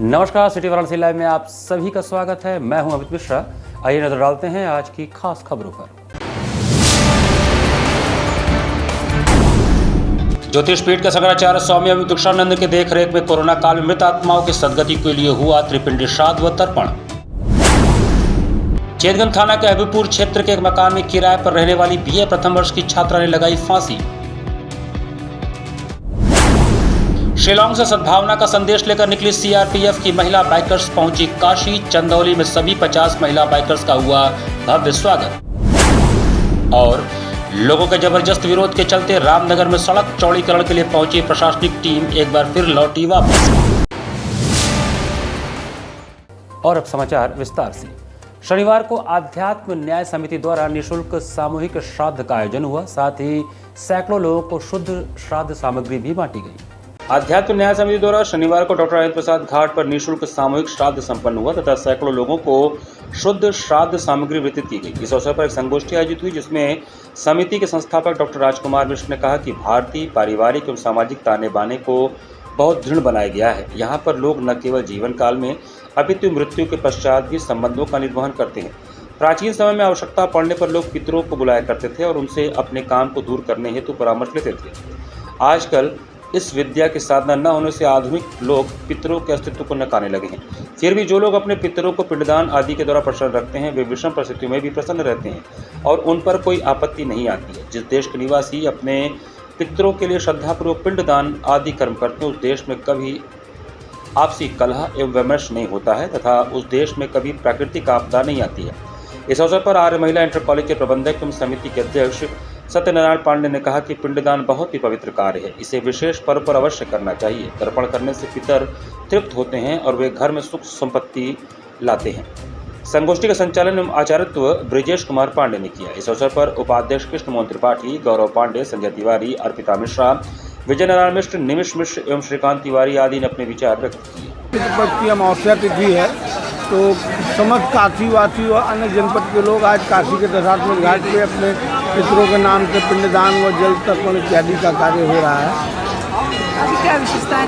नमस्कार, city Varanasi live में आप सभी का स्वागत है। मैं हूं अमित मिश्रा। आइए नजर डालते हैं आज की खास खबरों पर। ज्योतिष पीठ के शंकराचार्य स्वामी अमितुक्षानंद के देखरेख में कोरोना काल में मृत आत्माओं की सद्गति के लिए हुआ त्रिपिंडी श्राद्ध व तर्पण। चेतगंज थाना के हबीबपुर क्षेत्र के एक मकान में किराए पर रहने वाली बीए प्रथम वर्ष की छात्रा ने लगाई फांसी। शिलांग से सद्भावना का संदेश लेकर निकली सीआरपीएफ की महिला बाइकर्स पहुंची काशी। चंदौली में सभी 50 महिला बाइकर्स का हुआ भव्य स्वागत। और लोगों के जबरदस्त विरोध के चलते रामनगर में सड़क चौड़ीकरण के लिए पहुंची प्रशासनिक टीम एक बार फिर लौटी वापस। और अब समाचार विस्तार से। शनिवार को आध्यात्म न्याय समिति द्वारा निःशुल्क सामूहिक श्राद्ध का आयोजन हुआ। साथ ही सैकड़ों लोगों को शुद्ध श्राद्ध सामग्री भी बांटी गई। आध्यात्म न्याय समिति द्वारा शनिवार को डॉक्टर राजेंद्र प्रसाद घाट पर निःशुल्क सामूहिक श्राद्ध संपन्न हुआ तथा सैकड़ों लोगों को शुद्ध श्राद्ध सामग्री वितरित की गई। इस अवसर पर एक संगोष्ठी आयोजित हुई जिसमें समिति के संस्थापक डॉक्टर राजकुमार मिश्र ने कहा कि भारतीय पारिवारिक एवं सामाजिक ताने बाने को बहुत दृढ़ बनाया गया है। यहाँ पर लोग न केवल जीवन काल में अपितु मृत्यु के पश्चात भी संबंधों का निर्वहन करते हैं। प्राचीन समय में आवश्यकता पड़ने पर लोग पितरों को बुलाया करते थे और उनसे अपने काम को दूर करने हेतु परामर्श लेते थे। आजकल इस विद्या की साधना न होने से आधुनिक लोग पितरों के अस्तित्व को नकारने लगे हैं। फिर भी जो लोग अपने पितरों को पिंडदान आदि के द्वारा प्रसन्न रखते हैं वे विषम परिस्थितियों में भी प्रसन्न रहते हैं और उन पर कोई आपत्ति नहीं आती है। जिस देश के निवासी अपने पितरों के लिए श्रद्धापूर्वक पिंडदान आदि कर्म करते हैं उस देश में कभी आपसी कलह एवं विमर्श नहीं होता है तथा उस देश में कभी प्राकृतिक आपदा नहीं आती है। इस अवसर पर आर्य महिला इंटर कॉलेज के प्रबंधक एवं समिति के अध्यक्ष सत्यनारायण पांडे ने कहा कि पिंडदान बहुत ही पवित्र कार्य है। इसे विशेष पर्व पर अवश्य करना चाहिए। तर्पण करने से पितर तृप्त होते हैं और वे घर में सुख संपत्ति लाते हैं। संगोष्ठी का संचालन एवं आचार्यत्व ब्रिजेश कुमार पांडे ने किया। इस अवसर पर उपाध्यक्ष कृष्ण मोहन त्रिपाठी, गौरव पांडे, संजय तिवारी, अर्पिता मिश्रा, विजय नारायण मिश्र, निमिष मिश्र एवं श्रीकांत तिवारी आदि ने अपने विचार व्यक्त किए। अमावस्या तिथि है तो समस्त काशीवासी व अन्य जनपद के लोग आज काशी के दशाश्वमेध घाट पे अपने पितरों के नाम से पिंडदान व जल तर्पण इत्यादि का कार्य हो रहा है। क्या विशेषता है?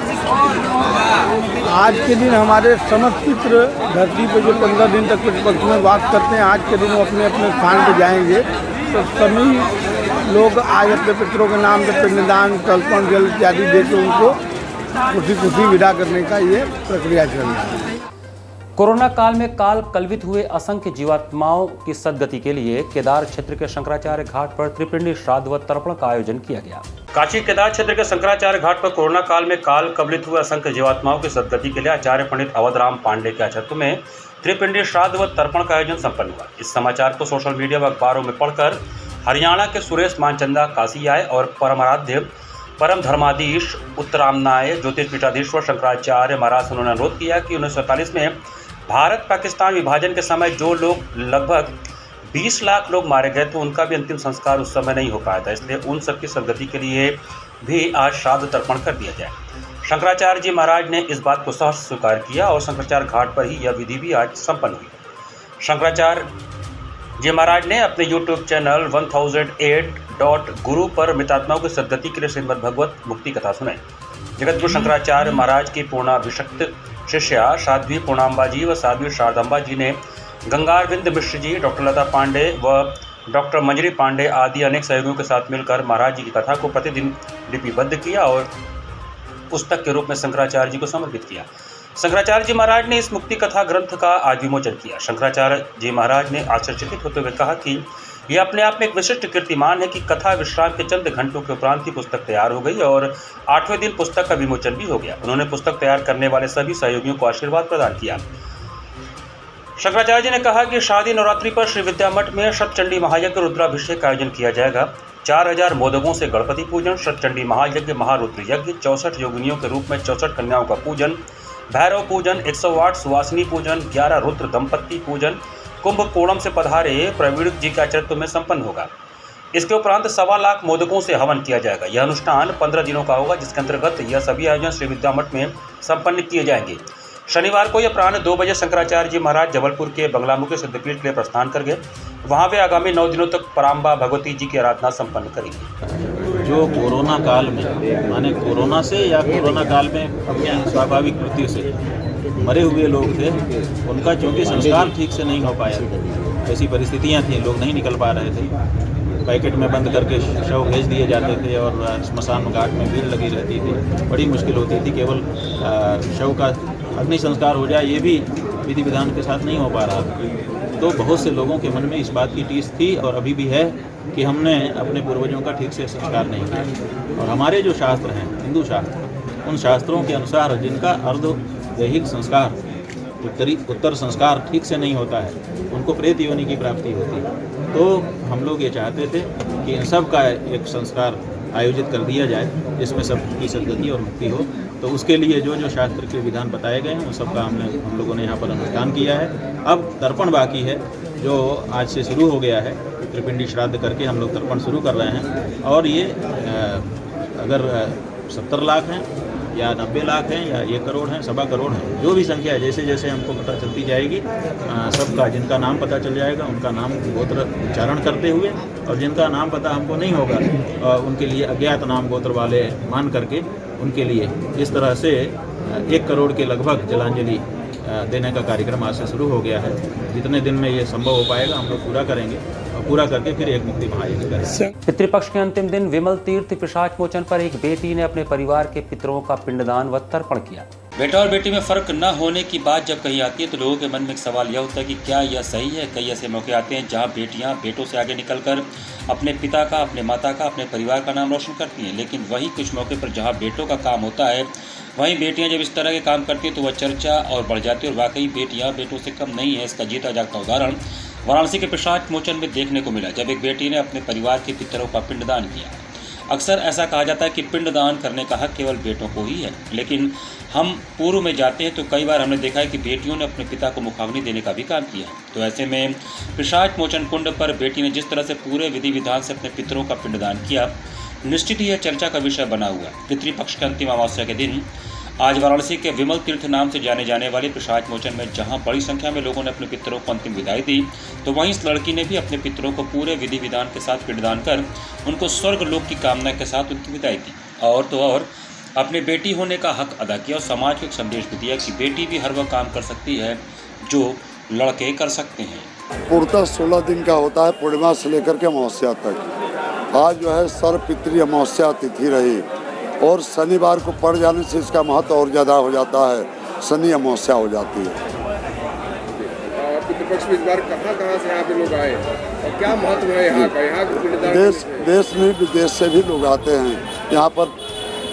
आज के दिन हमारे समस्त पितृ धरती पर जो 15 दिन तक पितृपक्ष में वास करते हैं, आज के दिन वो अपने अपने स्थान पर जाएंगे तो सभी लोग आज अपने पितरों के नाम से पिंडदान तर्पण जल इत्यादि देकर उनको खुशी विदा करने का ये प्रक्रिया चल रहा है। कोरोना काल में काल कलवित हुए असंख्य जीवात्माओं की सद्गति के लिए केदार क्षेत्र के शंकराचार्य घाट पर त्रिपिंडी श्राद्ध व तर्पण का आयोजन किया गया। काशी केदार क्षेत्र के शंकराचार्य घाट पर कोरोना काल में काल कलवित हुए असंख्य जीवात्माओं की सद्गति के लिए आचार्य पंडित अवधराम पांडे के आचार्यत्व में त्रिपिंडी श्राद्ध व तर्पण का आयोजन संपन्न हुआ। इस समाचार को सोशल मीडिया व अखबारों में पढ़कर हरियाणा के सुरेश मानचंदा काशी आए और परमाराध्य परम धर्माधीश उत्तरामनाय ज्योतिष पीठाधीश्वर शंकराचार्य महाराज उन्होंने अनुरोध किया कि 1947 में भारत पाकिस्तान विभाजन के समय जो लोग लगभग 20 लाख लोग मारे गए तो उनका भी अंतिम संस्कार उस समय नहीं हो पाया था, इसलिए उन सबकी सद्गति के लिए भी आज श्राद्ध तर्पण कर दिया जाए। शंकराचार्य जी महाराज ने इस बात को सहर्ष स्वीकार किया और शंकराचार्य घाट पर ही यह विधि भी आज संपन्न हुई। शंकराचार्य जी महाराज ने अपने YouTube चैनल 1008.guru पर मृतात्माओं की सद्गति के लिए श्रीमद् भगवत मुक्ति कथा सुनाई। जगतगुरु शंकराचार्य महाराज की पूर्णाभिषिक्त शिष्या साध्वी पूर्णाम्बा जी व साध्वी शारदाम्बा जी ने गंगारविंद मिश्र जी, डॉक्टर लता पांडे व डॉक्टर मंजरी पांडे आदि अनेक सहयोगियों के साथ मिलकर महाराज जी की कथा को प्रतिदिन लिपिबद्ध किया और पुस्तक के रूप में शंकराचार्य जी को समर्पित किया। शंकराचार्य जी महाराज ने इस मुक्ति कथा ग्रंथ का आज विमोचन किया। शंकराचार्य जी महाराज ने आश्चर्यचकित होते हुए कहा कि यह अपने आप में एक विशिष्ट कीर्तिमान है कि कथा विश्राम के चंद घंटों के उपरांत ही पुस्तक तैयार हो गई और 8वें दिन पुस्तक का विमोचन भी हो गया। उन्होंने पुस्तक तैयार करने वाले सभी सहयोगियों को आशीर्वाद प्रदान किया। शंकराचार्य जी ने कहा कि शारदीय नवरात्रि पर श्री विद्या मठ में शतचंडी महायज्ञ रुद्राभिषेक का आयोजन किया जाएगा। 4000 मोदकों से गणपति पूजन, शतचंडी महायज्ञ, महारुद्र यज्ञ, 64 योगिनियों के रूप में 64 कन्याओं का पूजन, भैरव पूजन, 108 सुवासिनी पूजन, 11 रुद्र दंपत्ति पूजन कुंभकोणम से पधारे प्रवीण जी के आचार्यत्व में संपन्न होगा। इसके उपरांत 1.25 लाख मोदकों से हवन किया जाएगा। यह अनुष्ठान 15 दिनों का होगा जिसके अंतर्गत यह सभी आयोजन श्री विद्या मठ में संपन्न किए जाएंगे। शनिवार को यह अपराह्न 2 बजे शंकराचार्य जी महाराज जबलपुर के बंगलामुखी सिद्धपीठ के लिए प्रस्थान कर गए। वहां वे आगामी 9 दिनों तक पराम्बा भगवती जी की आराधना संपन्न करेंगे। जो कोरोना काल में, माने कोरोना से या कोरोना काल में अपनी स्वाभाविक मृत्यु से मरे हुए लोग थे, उनका चूँकि संस्कार ठीक से नहीं हो पाया, ऐसी परिस्थितियाँ थी, लोग नहीं निकल पा रहे थे, पैकेट में बंद करके शव भेज दिए जाते थे और स्मशान घाट में भीड़ लगी रहती थी, बड़ी मुश्किल होती थी। केवल शव का अग्नि संस्कार हो जाए ये भी विधि विधान के साथ नहीं हो पा रहा था। तो बहुत से लोगों के मन में इस बात की टीस थी और अभी भी है कि हमने अपने पूर्वजों का ठीक से संस्कार नहीं किया। और हमारे जो शास्त्र हैं, हिंदू शास्त्र, उन शास्त्रों के अनुसार जिनका अर्ध दैहिक संस्कार, उत्तर संस्कार ठीक से नहीं होता है, उनको प्रेत योनि की प्राप्ति होती है। तो हम लोग ये चाहते थे कि इन सब का एक संस्कार आयोजित कर दिया जाए जिसमें सबकी सद्गति और मुक्ति हो। तो उसके लिए जो जो शास्त्र के विधान बताए गए हैं उन सब का हम लोगों ने यहाँ पर अनुष्ठान किया है। अब तर्पण बाकी है जो आज से शुरू हो गया है। त्रिपिंडी श्राद्ध करके हम लोग तर्पण शुरू कर रहे हैं और ये अगर 70 लाख हैं या 90 लाख हैं या 1 करोड़ हैं, 1.25 करोड़ हैं, जो भी संख्या है, जैसे जैसे हमको पता चलती जाएगी सबका, जिनका नाम पता चल जाएगा उनका नाम गोत्र उच्चारण करते हुए, और जिनका नाम पता हमको नहीं होगा उनके लिए अज्ञात नाम गोत्र वाले मान करके उनके लिए इस तरह से 1 करोड़ के लगभग जलांजलि देने का कार्यक्रम आज से शुरू हो गया है। जितने दिन में ये संभव हो पाएगा हम लोग पूरा करेंगे और पूरा करके फिर एक मुक्ति महायज्ञ करेंगे। पितृपक्ष के अंतिम दिन विमल तीर्थ पिशाच मोचन पर एक बेटी ने अपने परिवार के पितरों का पिंडदान व तर्पण किया। बेटा और बेटी में फर्क न होने की बात जब कही आती है तो लोगों के मन में एक सवाल यह होता है कि क्या यह सही है। कई ऐसे मौके आते हैं जहां बेटियां बेटों से आगे निकलकर अपने पिता का, अपने माता का, अपने परिवार का नाम रोशन करती हैं, लेकिन वहीं कुछ मौके पर जहां बेटों का काम होता है वहीं बेटियां जब इस तरह के काम करती हैं तो वह चर्चा और बढ़ जाती है। और वाकई बेटियां बेटों से कम नहीं है। इसका जीता जागता उदाहरण वाराणसी के पिशाच मोचन में देखने को मिला, जब एक बेटी ने अपने परिवार के पितरों का पिंडदान किया। अक्सर ऐसा कहा जाता है कि पिंडदान करने का हक केवल बेटों को ही है, लेकिन हम पूर्व में जाते हैं तो कई बार हमने देखा है कि बेटियों ने अपने पिता को मुखाग्नि देने का भी काम किया है। तो ऐसे में पिशाच मोचन कुंड पर बेटी ने जिस तरह से पूरे विधि विधान से अपने पितरों का पिंडदान किया, निश्चित ही यह चर्चा का विषय बना हुआ है। पितृपक्ष के अंतिम अमावस्या के दिन आज वाराणसी के विमल तीर्थ नाम से जाने जाने वाले पिशाच मोचन में जहां बड़ी संख्या में लोगों ने अपने पितरों को अंतिम विदाई दी, तो वहीं इस लड़की ने भी अपने पितरों को पूरे विधि विधान के साथ पिंडदान कर उनको स्वर्ग लोक की कामना के साथ उनकी विदाई दी। और तो और अपने बेटी होने का हक अदा किया और समाज को एक संदेश भी दिया कि बेटी भी हर वह काम कर सकती है जो लड़के कर सकते हैं। पूर्णतः 16 दिन का होता है, पूर्णिमा से लेकर के अमावस्या तक। आज जो है सर्वपितृ अमावस्या तिथि रही और शनिवार को पड़ जाने से इसका महत्व और ज़्यादा हो जाता है, शनि अमावस्या हो जाती है। पितृपक्ष में इस बार कहाँ से यहाँ पे लोग आए और क्या महत्व है यहाँ का? यहाँ देश में विदेश से भी लोग आते हैं यहाँ पर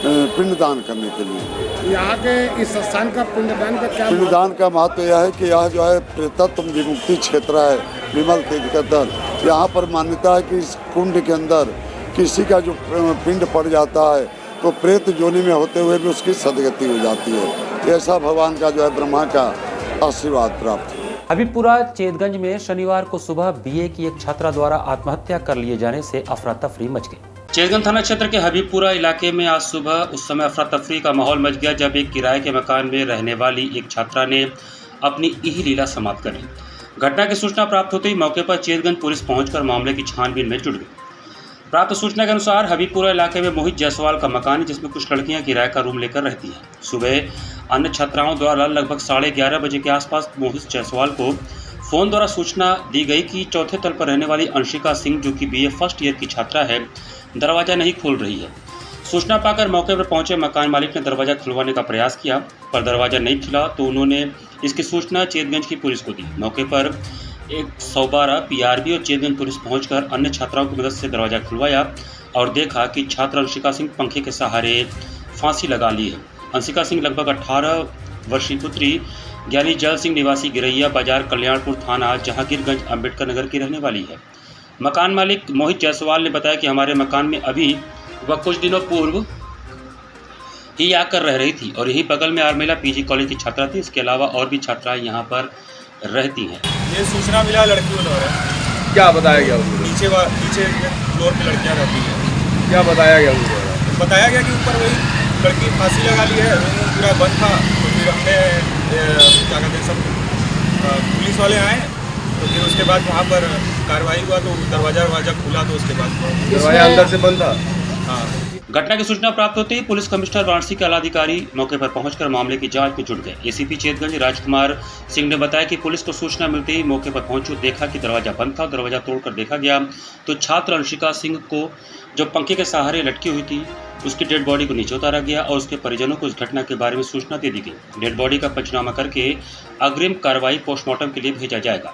पिंडदान करने के लिए। यहाँ के इस स्थान का पिंडदान का क्या? पिंडदान का महत्व यह है कि यह जो है प्रेतत्व विमुक्ति क्षेत्र है विमल तीर्थ के अंदर। यहाँ पर मान्यता है कि इस कुंड के अंदर किसी का जो पिंड पड़ जाता है तो प्रेत योनि में होते हुए भी उसकी सदगति हो जाती है। ऐसा भगवान का जो है ब्रह्मा का आशीर्वाद प्राप्त है। हबीबपुरा चेतगंज में शनिवार को सुबह बीए की एक छात्रा द्वारा आत्महत्या कर लिए जाने से अफरा तफरी मच गई। चेतगंज थाना क्षेत्र के हबीबपुरा इलाके में आज सुबह उस समय अफरा तफरी का माहौल मच गया जब एक किराए के मकान में रहने वाली एक छात्रा ने अपनी इही लीला समाप्त कर ली। घटना की सूचना प्राप्त होते ही मौके पर चेतगंज पुलिस पहुंचकर मामले की छानबीन में जुट गई। प्राप्त सूचना के अनुसार हबीबपुरा इलाके में मोहित जायसवाल का मकान है जिसमें कुछ लड़कियां किराए का रूम लेकर रहती हैं। सुबह अन्य छात्राओं द्वारा लगभग 11:30 बजे के आसपास मोहित जायसवाल को फ़ोन द्वारा सूचना दी गई कि चौथे तल पर रहने वाली अंशिका सिंह, जो कि बीए फर्स्ट ईयर की छात्रा है, दरवाज़ा नहीं खोल रही है। सूचना पाकर मौके पर पहुंचे मकान मालिक ने दरवाज़ा खुलवाने का प्रयास किया पर दरवाज़ा नहीं खुला, तो उन्होंने इसकी सूचना चेतगंज की पुलिस को दी। मौके पर 112 पीआरबी और चेतगंज पुलिस पहुंचकर अन्य छात्राओं की मदद से दरवाज़ा खुलवाया और देखा कि छात्रा अंशिका सिंह पंखे के सहारे फांसी लगा ली है। अंशिका सिंह लगभग 18 वर्षीय पुत्री ज्ञानी जल सिंह निवासी गिरैया बाजार कल्याणपुर थाना जहांगीरगंज अम्बेडकर नगर की रहने वाली है। मकान मालिक मोहित जायसवाल ने बताया कि हमारे मकान में अभी वह कुछ दिनों पूर्व ही आकर रह रही थी और यही बगल में आरमेला पीजी कॉलेज की छात्रा थी। इसके अलावा और भी छात्राएं यहाँ पर रहती हैं। ये सूचना मिला लड़कियों द्वारा। क्या बताया गया? पीछे फ्लोर पे लड़कियां रहती हैं। क्या बताया गया उनको? बताया गया कि ऊपर वही लड़की फांसी लगा ली है, रूम पूरा बंद था। तो फिर हमने क्या कहते हैं सब पुलिस वाले आए, तो फिर उसके बाद वहाँ पर कार्रवाई हुआ, तो दरवाज़ा खुला, तो उसके बाद दरवाजा अंदर से बंद था। घटना की सूचना प्राप्त होते ही पुलिस कमिश्नर वाराणसी के आलाधिकारी मौके पर पहुंचकर मामले की जांच में जुट गए। एसीपी चेतगंज राजकुमार सिंह ने बताया कि पुलिस को सूचना मिलते ही मौके पर पहुंची, देखा कि दरवाजा बंद था। दरवाजा तोड़कर देखा गया तो छात्र अंशिका सिंह को जो पंखे के सहारे लटकी हुई थी उसकी डेड बॉडी को नीचे उतारा गया और उसके परिजनों को इस घटना के बारे में सूचना दे दी गई। डेड बॉडी का पंचनामा करके अग्रिम कार्रवाई पोस्टमार्टम के लिए भेजा जाएगा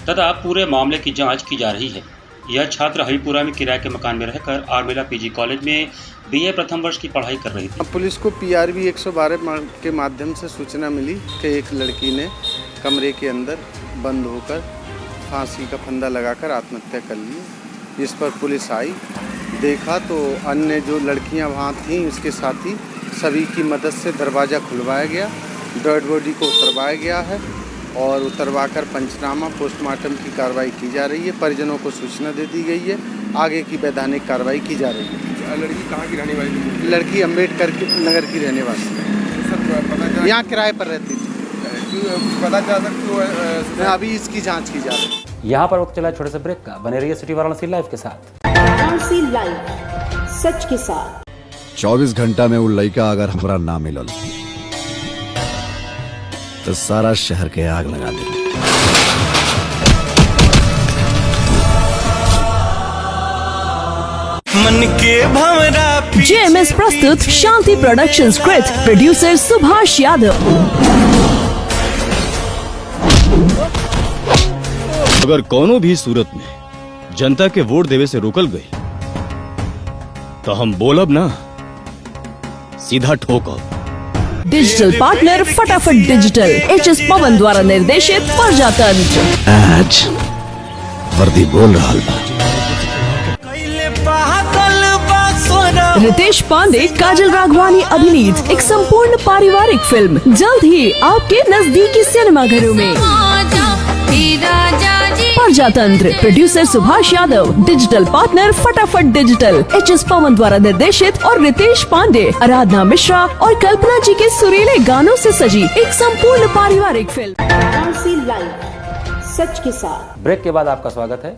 तथा पूरे मामले की जाँच की जा रही है। यह छात्र हरिपुरा में किराए के मकान में रहकर आरमेला पीजी कॉलेज में बीए प्रथम वर्ष की पढ़ाई कर रही थी। पुलिस को पीआरबी 112 के माध्यम से सूचना मिली कि एक लड़की ने कमरे के अंदर बंद होकर फांसी का फंदा लगाकर आत्महत्या कर ली। इस पर पुलिस आई, देखा तो अन्य जो लड़कियां वहाँ थीं उसके साथी सभी की मदद से दरवाज़ा खुलवाया गया, डेड बॉडी को उतरवाया गया है और उतरवाकर पंचनामा पोस्टमार्टम की कार्रवाई की जा रही है। परिजनों को सूचना दे दी गई है, आगे की वैधानिक कार्रवाई की जा रही है। लड़की कहाँ की रहने वाली थी? लड़की अम्बेडकर नगर की रहने वाली है। सर पता चला यहाँ किराए पर रहती थी। पता चला सकती अभी इसकी जांच की जा रही है। यहाँ पर वक्त चला छोटे से ब्रेक का। बने रहिए सिटी वाराणसी लाइव के साथ। वाराणसी लाइव, सच के साथ। 24 घंटा में वो लड़का अगर हमरा ना मिलल तो सारा शहर के आग लगा दे। मन के भंवरा जेएमएस प्रस्तुत शांति प्रोडक्शंस कृत प्रोड्यूसर सुभाष यादव। अगर कोनो भी सूरत में जनता के वोट देवे से रोकल गई तो हम बोलब ना, सीधा ठोकब। डिजिटल पार्टनर फटाफट डिजिटल, एचएस पवन द्वारा निर्देशित प्रजातंत्र। आज वर्दी बोल रहा बा। रितेश पांडे, काजल राघवानी अभिनीत एक संपूर्ण पारिवारिक फिल्म जल्द ही आपके नजदीकी सिनेमाघरों में। प्रजातंत्र, producer Subhash Yadav, digital partner फटाफट डिजिटल, एचएस पवन द्वारा निर्देशित और रितेश पांडे, आराधना मिश्रा और कल्पना जी के सुरीले गानों से सजी एक संपूर्ण पारिवारिक फिल्म। वाराणसी लाइव, सच के साथ। ब्रेक के बाद आपका स्वागत है।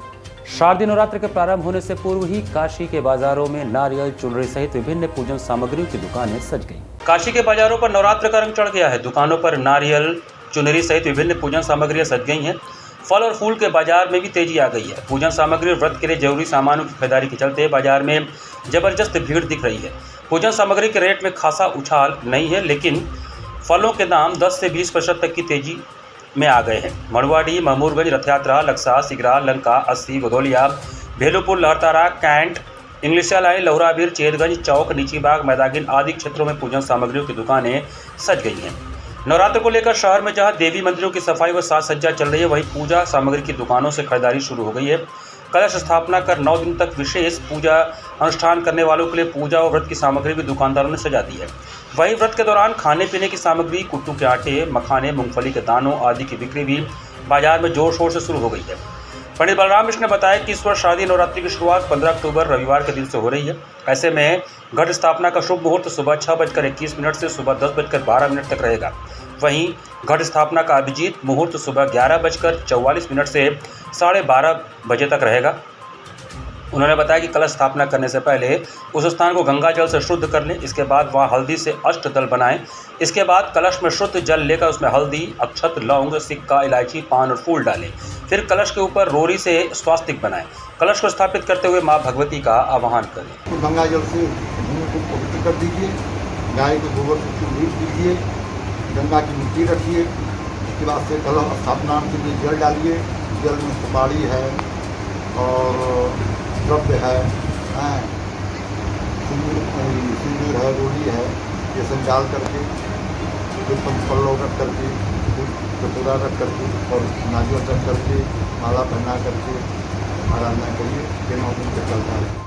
शारदीय नवरात्र के प्रारंभ होने से पूर्व ही काशी के बाजारों में नारियल, चुनरी सहित विभिन्न पूजन सामग्रियों की दुकानें सज गईं। काशी के बाजारों पर नवरात्र का रंग चढ़ गया है। दुकानों पर नारियल, चुनरी सहित विभिन्न पूजन सामग्रियां सज गई हैं। फल और फूल के बाजार में भी तेजी आ गई है। पूजन सामग्री और व्रत के लिए जरूरी सामानों की खरीदारी के चलते बाजार में जबरदस्त भीड़ दिख रही है। पूजन सामग्री के रेट में खासा उछाल नहीं है, लेकिन फलों के दाम 10 से 20% तक की तेजी में आ गए हैं। मड़वाड़ी, महमूरगंज, रथयात्रा, लक्सा, सिगरा, लंका, अस्सी, गधौलिया, भेलूपुर, लहरतारा, कैंट, इंग्लिशिया लाइन, लौराबीर, चेतगंज, चौक, नीचीबाग, मैदागिन आदि क्षेत्रों में पूजन सामग्रियों की दुकानें सज गई हैं। नवरात्र को लेकर शहर में जहां देवी मंदिरों की सफाई व साज सज्जा चल रही है, वहीं पूजा सामग्री की दुकानों से खरीदारी शुरू हो गई है। कलश स्थापना कर 9 दिन तक विशेष पूजा अनुष्ठान करने वालों के लिए पूजा और व्रत की सामग्री भी दुकानदारों ने सजा दी है। वहीं व्रत के दौरान खाने पीने की सामग्री, कुट्टू के आटे, मखाने, मूंगफली के दानों आदि की बिक्री भी बाजार में जोर शोर से शुरू हो गई है। पंडित बलराम मिश्र ने बताया कि इस वर्ष शारदीय नवरात्रि की शुरुआत 15 अक्टूबर रविवार के दिन से हो रही है। ऐसे में घट स्थापना का शुभ मुहूर्त सुबह 6:21 से सुबह 10:12 तक रहेगा। वहीं घट स्थापना का अभिजीत मुहूर्त सुबह 11:44 से 12:30 बजे तक रहेगा। उन्होंने बताया कि कलश स्थापना करने से पहले उस स्थान को गंगा जल से शुद्ध कर लें। इसके बाद वहाँ हल्दी से अष्टदल बनाएं। इसके बाद कलश में शुद्ध जल लेकर उसमें हल्दी, अक्षत, लौंग, सिक्का, इलायची, पान और फूल डालें। फिर कलश के ऊपर रोरी से स्वास्तिक बनाएं। कलश को स्थापित करते हुए माँ भगवती का आह्वान करें। तो गंगा जल से भूमि को पवित्र कर दीजिए, गाय के गोबर से लीप दीजिए, गंगा की मिट्टी रखिए। उसके बाद से कलश स्थापना के लिए जल डालिए। जल में सुपारी है और द्रव्य है, सिंदूर है, रोली है, ये सब डाल करके फिर पंचपल्लव रख करके, कटोरा रख करके और नारियल रख करके माला पहना करके आराधना करिए। ये 9 दिन तक चलता है।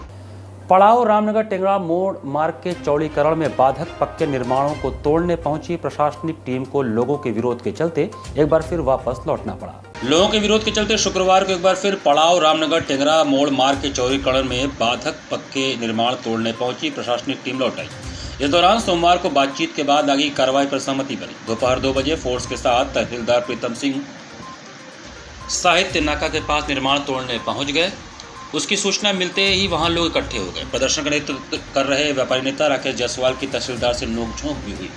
पड़ाव रामनगर टेंगरा मोड़ मार्ग के चौड़ीकरण में बाधक पक्के निर्माणों को तोड़ने पहुंची प्रशासनिक टीम को लोगों के विरोध के चलते एक बार फिर वापस लौटना पड़ा। लोगों के विरोध के चलते शुक्रवार को एक बार फिर पड़ाव रामनगर टेंगरा मोड़ मार्ग के चौड़ीकरण में बाधक पक्के निर्माण तोड़ने पहुंची प्रशासनिक टीम लौट आई। इस दौरान सोमवार को बातचीत के बाद आगे कार्रवाई पर सहमति बनी। दोपहर 2 बजे फोर्स के साथ तहसीलदार प्रीतम सिंह साहित्य नाका के पास निर्माण तोड़ने पहुंच गए। उसकी सूचना मिलते ही वहां लोग इकट्ठे हो गए। प्रदर्शन का नेतृत्व कर रहे व्यापारी नेता राकेश जायसवाल की तहसीलदार से नोकझोंक भी हुई।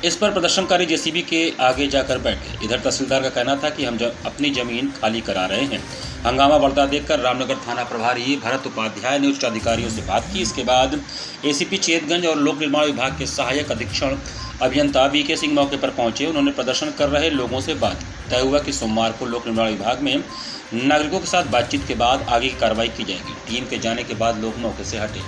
इस पर प्रदर्शनकारी जेसीबी के आगे जाकर बैठ गए। इधर तहसीलदार का कहना था कि हम अपनी जमीन खाली करा रहे हैं। हंगामा बढ़ता देखकर रामनगर थाना प्रभारी भरत उपाध्याय ने उच्च अधिकारियों से बात की। इसके बाद एसीपी चेतगंज और लोक निर्माण विभाग के सहायक अधीक्षण अभियंता वीके सिंह मौके पर पहुंचे। उन्होंने प्रदर्शन कर रहे लोगों से बात की। तय हुआ कि सोमवार को लोक निर्माण विभाग में नागरिकों के साथ बातचीत के बाद आगे की कार्रवाई की जाएगी। टीम के जाने के बाद लोग मौके से हटे।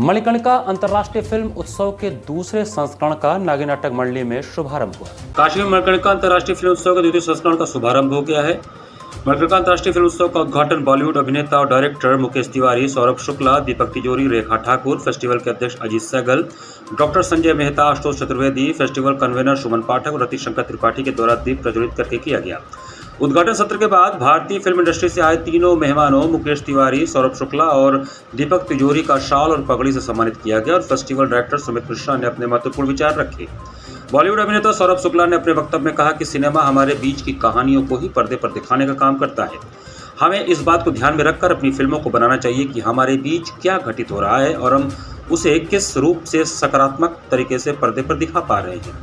मणिकर्णिका अंतर्राष्ट्रीय फिल्म उत्सव के दूसरे संस्करण का नागी नाटक मंडली में शुभारंभ हुआ। काशी में मणिकर्णिका अंतर्राष्ट्रीय फिल्म उत्सव के द्वितीय संस्करण का शुभारंभ हो गया है। मणिकर्णिका अंतर्राष्ट्रीय फिल्म उत्सव का उद्घाटन बॉलीवुड अभिनेता और डायरेक्टर मुकेश तिवारी, सौरभ शुक्ला, दीपक तिजोरी, रेखा ठाकुर, फेस्टिवल के अध्यक्ष Ajit Sehgal, doctor Sanjay Mehta, Ashutosh Chaturvedi, festival convener Suman Pathak और रतिशंकर त्रिपाठी के द्वारा दीप प्रज्वलित करके किया गया। उद्घाटन सत्र के बाद भारतीय फिल्म इंडस्ट्री से आए तीनों मेहमानों मुकेश तिवारी, सौरभ शुक्ला और दीपक तिजोरी का शाल और पगड़ी से सम्मानित किया गया और फेस्टिवल डायरेक्टर सुमित मिश्रा ने अपने महत्वपूर्ण विचार रखे। बॉलीवुड अभिनेता सौरभ शुक्ला ने अपने वक्तव्य में कहा कि सिनेमा हमारे बीच की कहानियों को ही पर्दे पर दिखाने का काम करता है। हमें इस बात को ध्यान में रखकर अपनी फिल्मों को बनाना चाहिए कि हमारे बीच क्या घटित हो रहा है और हम उसे किस रूप से सकारात्मक तरीके से पर्दे पर दिखा पा रहे हैं,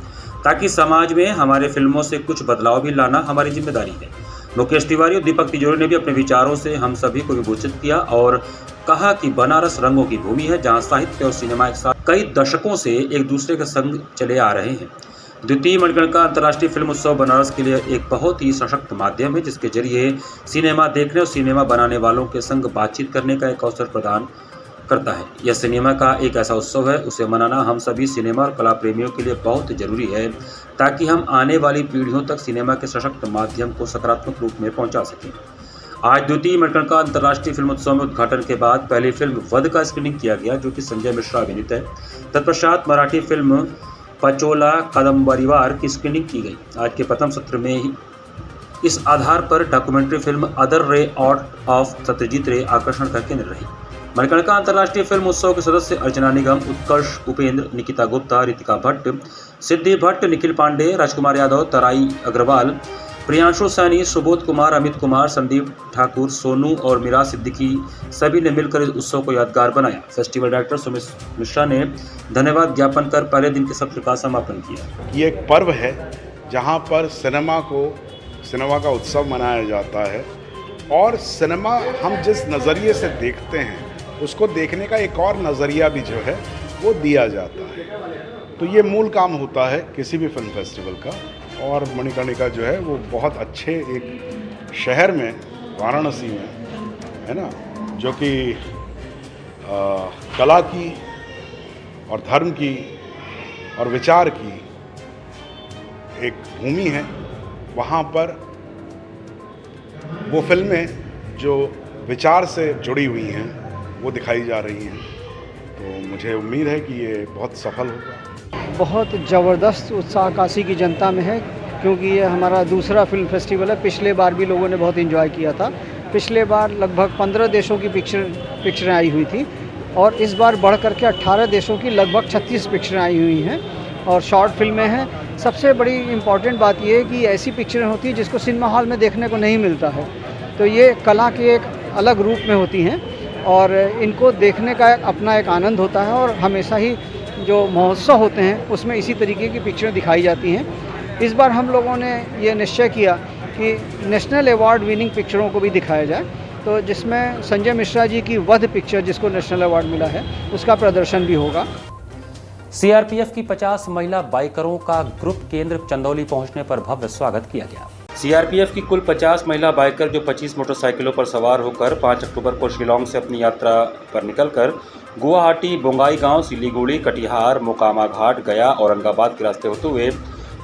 ताकि समाज में हमारे फिल्मों से कुछ बदलाव भी लाना हमारी जिम्मेदारी है। मुकेश तिवारी और दीपक तिजोरी ने भी अपने विचारों से हम सभी को विभूषित किया और कहा कि बनारस रंगों की भूमि है, जहां साहित्य और सिनेमा एक साथ कई दशकों से एक दूसरे के संग चले आ रहे हैं। द्वितीय मणिकर्णिका अंतर्राष्ट्रीय फिल्म उत्सव बनारस के लिए एक बहुत ही सशक्त माध्यम है, जिसके जरिए सिनेमा देखने और सिनेमा बनाने वालों के संग बातचीत करने का एक अवसर प्रदान करता है। यह सिनेमा का एक ऐसा उत्सव है, उसे मनाना हम सभी सिनेमा और कला प्रेमियों के लिए बहुत जरूरी है, ताकि हम आने वाली पीढ़ियों तक सिनेमा के सशक्त माध्यम को सकारात्मक रूप में पहुंचा सकें। आज द्वितीय मणिकर्णिका अंतर्राष्ट्रीय फिल्म उत्सव में उद्घाटन के बाद पहली फिल्म वध का स्क्रीनिंग किया गया, जो कि संजय मिश्रा अभिनीत है। तत्पश्चात मराठी फिल्म पचोला कादंबरीवार की स्क्रीनिंग की गई। आज के प्रथम सत्र में ही इस आधार पर डॉक्यूमेंट्री फिल्म अदर रे आउट ऑफ सत्यजीत रे आकर्षण का केंद्र रही। मणिकर्णिका अंतर्राष्ट्रीय फिल्म उत्सव के सदस्य अर्चना निगम, उत्कर्ष उपेंद्र, निकिता गुप्ता, रितिका भट्ट, सिद्धि भट्ट, निखिल पांडे, राजकुमार यादव, तराई अग्रवाल, प्रियांशु सैनी, सुबोध कुमार, अमित कुमार, संदीप ठाकुर, सोनू और मीरा सिद्दीकी सभी ने मिलकर इस उत्सव को यादगार बनाया। फेस्टिवल डायरेक्टर सुमित मिश्रा ने धन्यवाद ज्ञापन कर पहले दिन के सत्र का समापन किया। ये एक पर्व है जहाँ पर सिनेमा का उत्सव मनाया जाता है और सिनेमा हम जिस नज़रिए से देखते हैं उसको देखने का एक और नज़रिया भी जो है वो दिया जाता है। तो ये मूल काम होता है किसी भी फिल्म फेस्टिवल का। और मणिकर्णिका जो है वो बहुत अच्छे एक शहर में, वाराणसी में, है ना, जो कि कला की और धर्म की और विचार की एक भूमि है। वहाँ पर वो फिल्में जो विचार से जुड़ी हुई हैं वो दिखाई जा रही हैं। तो मुझे उम्मीद है कि ये बहुत सफल होगा। बहुत ज़बरदस्त उत्साह काशी की जनता में है, क्योंकि ये हमारा दूसरा फिल्म फेस्टिवल है। पिछले बार भी लोगों ने बहुत एंजॉय किया था। पिछले बार लगभग 15 देशों की पिक्चरें आई हुई थी और इस बार बढ़ करके 18 देशों की लगभग 36 पिक्चरें आई हुई हैं और शॉर्ट फिल्में हैं। सबसे बड़ी इम्पॉर्टेंट बात ये है कि ऐसी पिक्चरें होती हैं जिसको सिनेमा हॉल में देखने को नहीं मिलता है। तो ये कला के एक अलग रूप में होती हैं और इनको देखने का अपना एक आनंद होता है और हमेशा ही जो महोत्सव होते हैं उसमें इसी तरीके की पिक्चरें दिखाई जाती हैं। इस बार हम लोगों ने ये निश्चय किया कि नेशनल अवार्ड विनिंग पिक्चरों को भी दिखाया जाए, तो जिसमें संजय मिश्रा जी की वध पिक्चर जिसको नेशनल अवार्ड मिला है उसका प्रदर्शन भी होगा। सीआरपीएफ की 50 महिला बाइकरों का ग्रुप केंद्र चंदौली पहुंचने पर भव्य स्वागत किया गया। सीआरपीएफ की कुल 50 महिला बाइकर जो 25 मोटरसाइकिलों पर सवार होकर 5 अक्टूबर को शिलोंग से अपनी यात्रा पर निकलकर गुवाहाटी, बोंगाई गांव, सिलीगुड़ी, कटिहार, मोकामा घाट, गया, औरंगाबाद के रास्ते होते हुए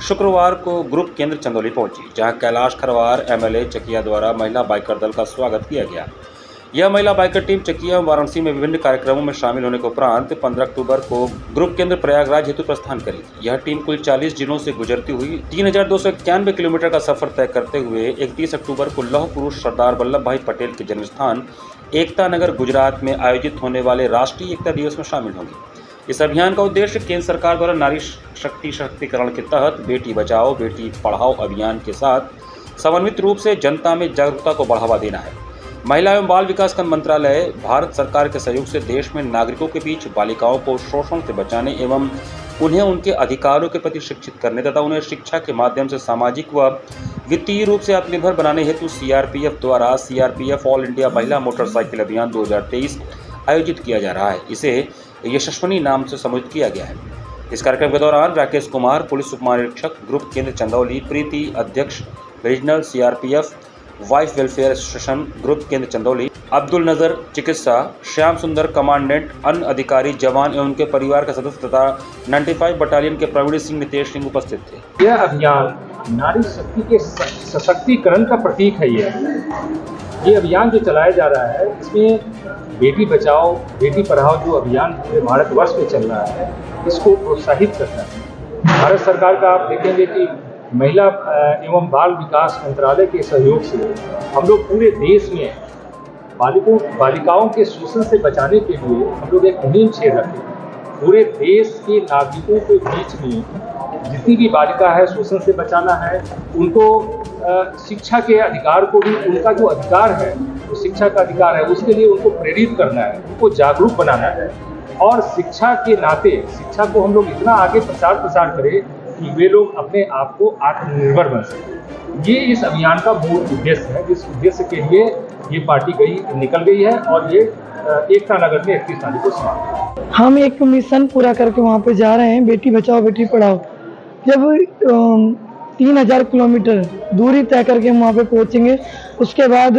शुक्रवार को ग्रुप केंद्र चंदौली पहुंची, जहां कैलाश खरवार एमएलए चकिया द्वारा महिला बाइकर दल का स्वागत किया गया। यह महिला बाइकर टीम चकिया और वाराणसी में विभिन्न कार्यक्रमों में शामिल होने के उपरांत 15 अक्टूबर को ग्रुप केंद्र प्रयागराज हेतु प्रस्थान करेगी। यह टीम कुल 40 जिलों से गुजरती हुई 3291 किलोमीटर का सफर तय करते हुए 31 अक्टूबर को लौह पुरुष सरदार वल्लभ भाई पटेल के जन्म स्थान एकता नगर गुजरात में आयोजित होने वाले राष्ट्रीय एकता दिवस में शामिल होंगी। इस अभियान का उद्देश्य केंद्र सरकार द्वारा नारी शक्ति सशक्तिकरण के तहत बेटी बचाओ बेटी पढ़ाओ अभियान के साथ समन्वित रूप से जनता में जागरूकता को बढ़ावा देना है। महिला एवं बाल विकास मंत्रालय भारत सरकार के सहयोग से देश में नागरिकों के बीच बालिकाओं को शोषण से बचाने एवं उन्हें उनके अधिकारों के प्रति शिक्षित करने तथा उन्हें शिक्षा के माध्यम से सामाजिक व वित्तीय रूप से आत्मनिर्भर बनाने हेतु सीआरपीएफ द्वारा सीआरपीएफ ऑल इंडिया महिला मोटरसाइकिल अभियान 2023 आयोजित किया जा रहा है। इसे यशस्विनी नाम से संबोधित किया गया है। इस कार्यक्रम के दौरान राकेश कुमार, पुलिस उप महानिरीक्षक ग्रुप केंद्र चंदौली, प्रीति अध्यक्ष regional CRPF wife welfare association group केंद्र चंदौली, अब्दुल नजर चिकित्सा, श्याम सुंदर कमांडेंट, अन्य अधिकारी, जवान एवं उनके परिवार के सदस्य तथा 95 बटालियन के प्रवीण सिंह, नितेश सिंह उपस्थित थे। यह अभियान नारी शक्ति के सशक्तिकरण का प्रतीक है। ये अभियान जो चलाया जा रहा है, इसमें बेटी बचाओ बेटी पढ़ाओ जो अभियान पूरे भारतवर्ष में चल रहा है, इसको प्रोत्साहित करता है। भारत सरकार का आप देखेंगे कि महिला एवं बाल विकास मंत्रालय के सहयोग से हम लोग पूरे देश में बालिकाओं के शोषण से बचाने के लिए हम लोग एक मुहिम छेड़ रखे हैं। पूरे देश के नागरिकों के बीच में जितनी भी बालिका है शोषण से बचाना है, उनको शिक्षा के अधिकार को भी, उनका जो अधिकार है वो शिक्षा का अधिकार है, उसके लिए उनको प्रेरित करना है, उनको जागरूक बनाना है और शिक्षा के नाते शिक्षा को हम लोग इतना आगे प्रसार करें कि वे लोग अपने आप को आत्मनिर्भर बन सकें। ये इस अभियान का मूल उद्देश्य है, जिस उद्देश्य के लिए ये पार्टी निकल गई है और ये एकता नगर में 31 तारीख को समाप्त। हम एक मिशन पूरा करके वहाँ पे जा रहे हैं, बेटी बचाओ बेटी पढ़ाओ। जब 3000 किलोमीटर दूरी तय करके हम वहाँ पे पहुँचेंगे, उसके बाद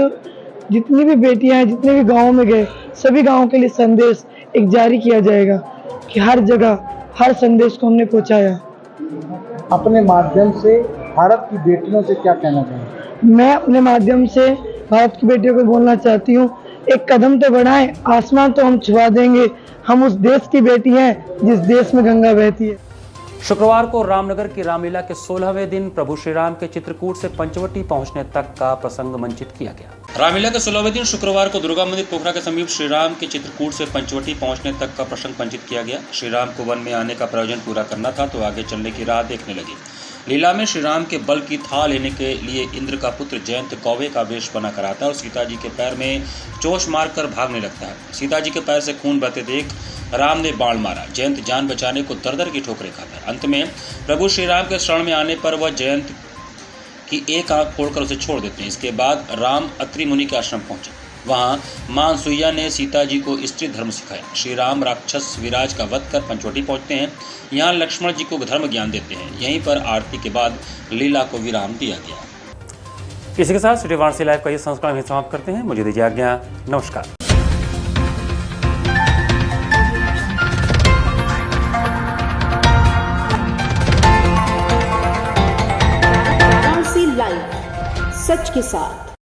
जितनी भी बेटियाँ हैं, जितने भी गाँव में गए, सभी गाँव के लिए संदेश एक जारी किया जाएगा कि हर जगह हर संदेश को हमने पहुँचाया। अपने माध्यम से भारत की बेटियों से क्या कहना चाहेंगे? मैं अपने माध्यम से भारत की बेटियों को बोलना चाहती हूँ, एक कदम तो बढ़ाएं, आसमान तो हम छुआ देंगे। हम उस देश की बेटी हैं जिस देश में गंगा बहती है। शुक्रवार को रामनगर की रामलीला के 16वें दिन प्रभु श्री राम के चित्रकूट से पंचवटी पहुंचने तक का प्रसंग मंचित किया गया। रामलीला के 16वें दिन शुक्रवार को दुर्गा मंदिर पोखरा के समीप श्री राम के चित्रकूट से पंचवटी पहुंचने तक का प्रसंग मंचित किया गया। श्री राम को वन में आने का प्रयोजन पूरा करना था तो आगे चलने की राह देखने लगी। लीला में श्री राम के बल की था लेने के लिए इंद्र का पुत्र जयंत कौवे का वेश बना कर आता है और सीता जी के पैर में चोच मारकर भागने लगता है। सीता जी के पैर से खून बहते देख राम ने बाण मारा। जयंत जान बचाने को दर-दर की ठोकरें खाता है। अंत में प्रभु श्री राम के शरण में आने पर वह जयंत की एक आंख फोड़कर उसे छोड़ देते हैं। इसके बाद राम अत्रि मुनि के आश्रम पहुंचे। वहां मां अनसुईया ने सीता जी को स्त्री धर्म सिखाया। श्री राम राक्षस विराज का वध कर पंचवटी पहुंचते हैं। यहाँ लक्ष्मण जी को धर्म ज्ञान देते हैं। यहीं पर आरती के बाद लीला को विराम दिया गया। इसी के साथ सिटी वार्ता लाइव का ये संस्करण हम समाप्त करते हैं। मुझे दीजिए आज्ञा। नमस्कार। लाइव सच के साथ।